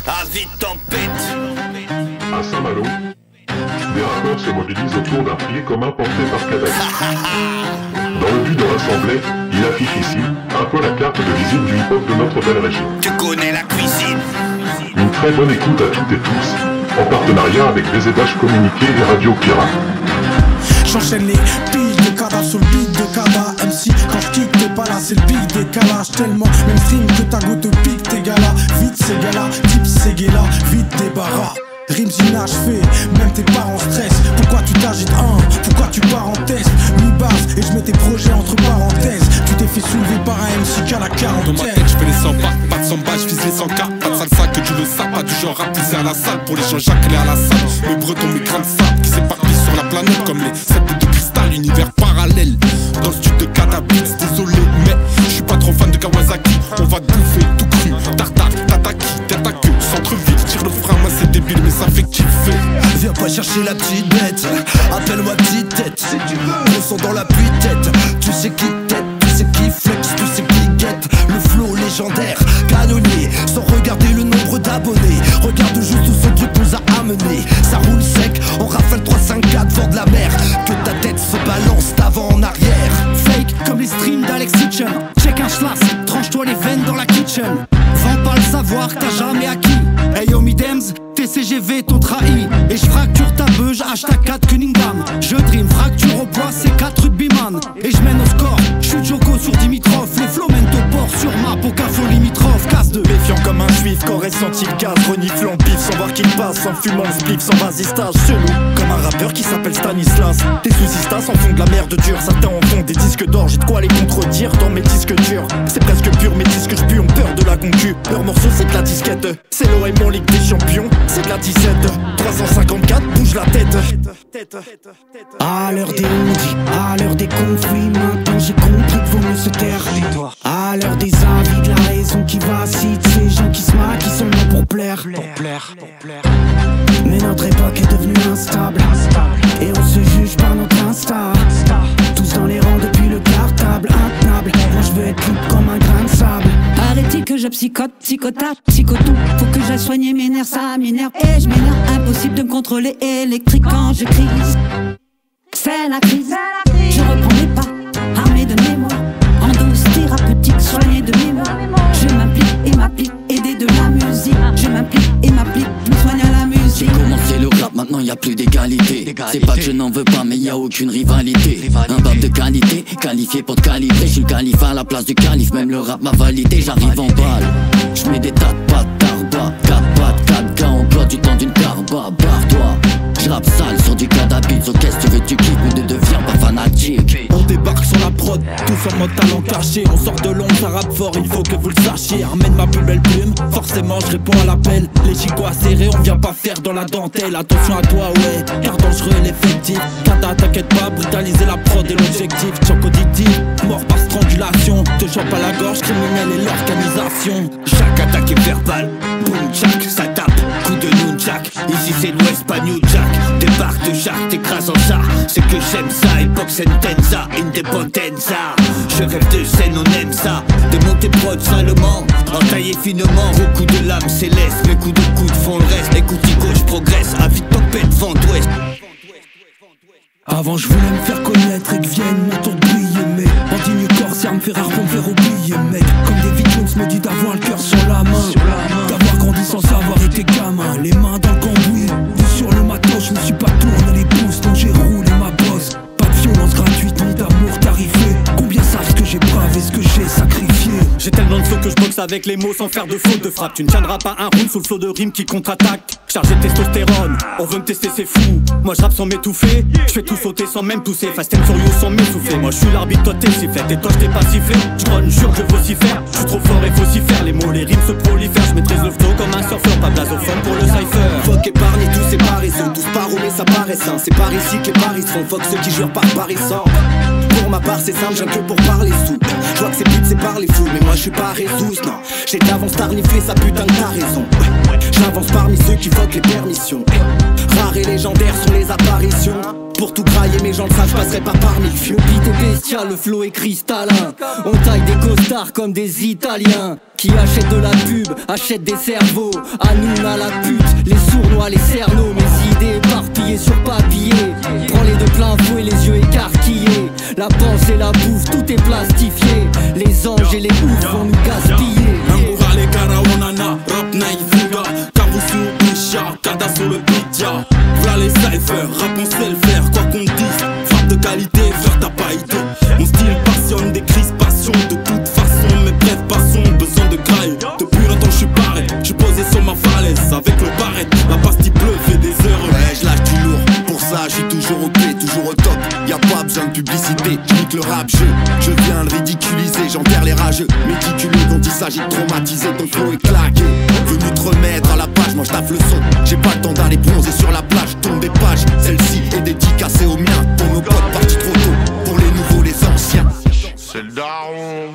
À vite tempête. À Saint-Malo, des rappeurs se mobilisent autour d'un prier commun porté par Kadhafi. Dans le but de rassembler, il affiche ici un peu la carte de visite du hip-hop de notre belle région. Tu connais la cuisine. Une très bonne écoute à toutes et tous, en partenariat avec BZH Communiqué et Radio Pirate. J'enchaîne les piles de cadavres sur le beat de Kada MC. Quand je kick t'es pas là, c'est le big décalage. Tellement mainstream que ta goutte pique tes galas. Vite c'est gala, type c'est gala, vite débarras. Rimes inachevé, même tes parents stressent. Pourquoi tu t'agites pourquoi tu pars en test? Une base et je mets tes projets entre parenthèses. Tu t'es fait soulever par un MC qu'à la quarantaine. Dans ma tête je fais les 100 pas, pas de 100 balles, je vise les 100K. Pas de salsa que tu le sais, pas du genre à pousser à la salle. Pour les gens jacquelés à la salle. Mes bretons, mes grains de sable qui s'éparpillent sur la planète. Comme les 7 bouts de cristal, univers parallèle. Dans le studio de Kadhafi, désolé mais je suis pas trop fan de Kawasaki. On va te bouffer tout cru, tartare, tataki, tête à queue, centre-ville. Tire le frein, moi c'est débile mais ça fait kiffer. Viens pas chercher la petite bête, appelle-moi petite tête. Si tu veux, le son dans la pluie tête. Tu sais qui tête, tu sais qui flex, tu sais qui guette. Le flow légendaire, canonnier, sans regarder le nombre d'abonnés. Regarde juste où ce truc nous a amené. Ça roule sec, on rafale 3-5-4 vent de la mer. Que ta tête se balance d'avant en arrière. Fake comme les streams d'Alex Hitchen. Check un schlass, tranche-toi les veines dans la kitchen. Vends pas le savoir que t'as jamais acquis. Hey yo Midems, TCGV t'ont trahi. Et je fracture ta beuge, hashtag 4 Cunningham. Je dream, fracture au poids, c'est 4 rugbyman. Et je mène au score, je suis Joko sur Dimitrov. Les flots mènent au port sur map, au café limitrophe. Casse de méfiant comme un juif, qu'aurait senti le gaz. Reniflant bif, sans voir qu'il passe, sans fumant le spliff, sans vasistage. Chelou, comme un rappeur qui s'appelle Stanislas. Des sous-istas en fond de la merde dure. Certains en font des disques d'or, j'ai de quoi les contredire dans mes disques durs. C'est presque pur, mes disques je pue, ont peur de la concu. Leur morceau c'est de la disquette. C'est l'OM en Ligue des Champions, c'est de la 17. 354, bouge la tête. À l'heure des ondits, à l'heure des conflits, maintenant j'ai compris qu'il vaut mieux se taire. À l'heure des avis, de la raison qui vacille, ces gens qui se maquillent seulement pour plaire. Mais notre époque est devenue instable, et on se juge par notre insta. Tous dans les rangs depuis le cartable, intenable. Moi je veux être libre comme un grain de sable. Arrêtez que je psychote, psychotape, psychotou. Faut que j'aille soigner mes nerfs, ça m'énerve. Et je m'énerve, impossible de me contrôler électrique quand je crise. C'est la crise, je reprends mes pas, armé de mémoire. En douce thérapeutique, soigné de mémoire. Je m'implique et m'applique, aider de la musique. Je m'implique et m'applique, je me soigne à la musique. J'ai commencé le rap, maintenant y a plus d'égalité. C'est pas que je n'en veux pas, mais y a aucune rivalité. Un bab de qualité, qualifié pour te calibrer. Je suis le calife à la place du calife, même le rap m'a validé. J'arrive en balle, je mets des tas de pattes d'arba. 4 pattes, 4 gars, on doit du temps d'une carba. Barre-toi, je rappe sale sur du Kadhafi. So qu'est-ce que tu veux, tu kiffes, mais ne deviens pas fanatique. On débarque sur la prod, tous en mode talent caché. On sort de l'ombre, ça rappe fort, il faut que vous le sachiez. Ramène ma plus belle plume, forcément je réponds à l'appel. Les chicots serrés, on vient pas faire dans la dentelle. Attention à toi, ouais, car dangereux l'effectif. Kada, t'inquiète pas, brutaliser la prod et l'objectif. Choc auditif, mort par strangulation. Te chope à la gorge, criminel et l'organisation. Chaque attaque est verbale, boom jack, ça tape, coup de nunchak. Ici c'est l'ouest, pas New Jack. Débarque de Jacques, t'écrases en ça. C'est que j'aime ça, époque sentenza, independenza. Je rêve de scène, on aime ça. Démonter prod salement, entailler finement. Gros coup de lame céleste, mes coups de coude font le reste. Écoute Ico, je progresse, à vite tempête, vent d'ouest. Avant je voulais me faire connaître et que vienne mon tour de briller. Mais en digne corsaire me fait rare pour me faire oublier, mec. Comme David Jones me dit d'avoir le cœur sur la main, d'avoir grandi sans savoir été gamin. Les mains dans le cambouis, vous sur le matos. Je me suis pas tourné les pouces donc j'ai roulé ma bosse. Pas de violence gratuite ni d'amour tarifé. Combien savent ce que j'ai bravé, ce que j'ai sacrifié. J'ai tellement de flow que je boxe avec les mots sans faire de faute de frappe. Tu ne tiendras pas un round sous le flot de rimes qui contre-attaque. Chargé de testostérone, on veut me tester c'est fou. Moi je rappe sans m'étouffer, je fais tout sauter sans même tousser. Fast and Furious sans m'essouffler. Moi je suis l'arbitre, toi t'es sifflette et toi je t'ai pas sifflé. Je jure que je vocifère, je suis trop fort et faut s'y faire. Les mots, les rimes se prolifèrent, je maîtrise le flow comme un surfeur. Pas blasophone pour le cypher. Fuck épargne tous ces paresseux, tous parolés ça paraît sain. C'est par ici que les paris se font, fuck ceux qui jurent par Paris sans. Pour ma part c'est simple, j'ai que pour parler sous. Je vois que c'est but c'est par les fous, mais moi je suis pas Resous, non. J'ai d'avance tarniflé sa putain de t'as raison. J'avance parmi ceux qui votent les permissions. Rares et légendaires sont les apparitions. Pour tout grailler mes gens le savent, je passerai pas parmi le fion. Le beat est bestial, le flow est cristallin. On taille des costards comme des Italiens. Qui achètent de la pub, achètent des cerveaux. À nous, à la pute, les sournois, les cerneaux. Mes idées éparpillées sur papier. Prends-les de plein fouet, les yeux écarquillés. La pensée, la bouffe, tout est plastifié. Les anges et les oufs vont nous gaspiller. Angurale karawanana, rap naifuga. Kavusu isha, kada sur le beat ya. V'là les cyphers, rap on sait le faire. Quoi qu'on dise, frappe de qualité, frère t'as pas idée. Mon style passionne, des crispations. De toute façon, mes brefs passons, besoin de graille. Depuis longtemps je suis barré, je suis posé sur ma falaise. Avec le barrette, la pastille bleue fait des heures. Ouais, je lâche du lourd, pour ça je suis toujours au pied, toujours au top. Y'a pas besoin de publicité, je nique le rap jeu. Je viens le ridiculiser, j'enterre les rageux. Méticuleux dont il s'agit de traumatiser, ton flow est claqué. Venu te remettre à la page, moi je taffe le son. J'ai pas le temps d'aller bronzer sur la plage, tourne des pages. Celle-ci est dédicacée aux miens, pour nos potes partis trop tôt. Pour les nouveaux, les anciens. C'est le daron,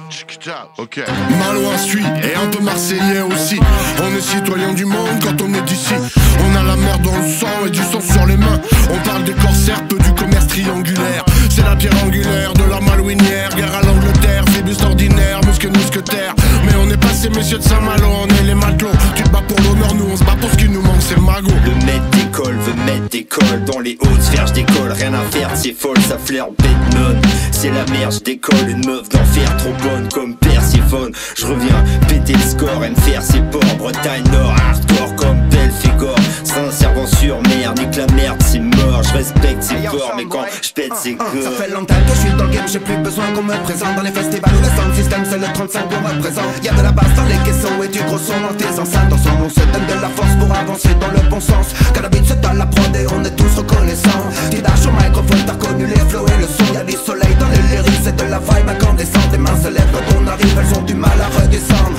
ok. Malouin suit et un peu marseillais aussi. On est citoyen du monde quand on est d'ici. On a la mer dans le sang et du sang sur les mains. On parle des corsaires, peu du commerce triangulaire. C'est la pierre angulaire de la malouinière. Guerre à l'Angleterre, phébus ordinaire, mousquetaire. Mais on est pas ces messieurs de Saint-Malo, on est les matelots. Tu te bats pour l'honneur, nous on se bat pour ce qui nous manque, c'est le magot. Le maître d'école veut mettre des cols dans les hautes sphères, j'décolle, rien à faire, c'est folle, ça flaire bête non. C'est la merde, j'décolle, une meuf d'enfer trop bonne comme Perséphone. J'reviens péter le score, me faire ses ports, Bretagne Nord, hardcore comme Belphégor. Sincèrement sur mer, nique la merde, c'est mort, j'respecte ses corps, mais quand j'pète ses corps. Ça fait longtemps que je suis dans le game, j'ai plus besoin qu'on me présente. Dans les festivals où le sound system c'est le 35 qu'on représente. Y'a de la basse dans les caissons et du gros son dans tes enceintes. Dans son on se donne de la force pour avancer dans le bon sens. Car l'habitude c'est dans la prod et on est tous reconnaissants. Tidage au microphone, t'as connu les flows et le son. Y'a du soleil dans les lyrics, c'est de la vibe incandescente. Les mains se lèvent quand on arrive, elles ont du mal à redescendre.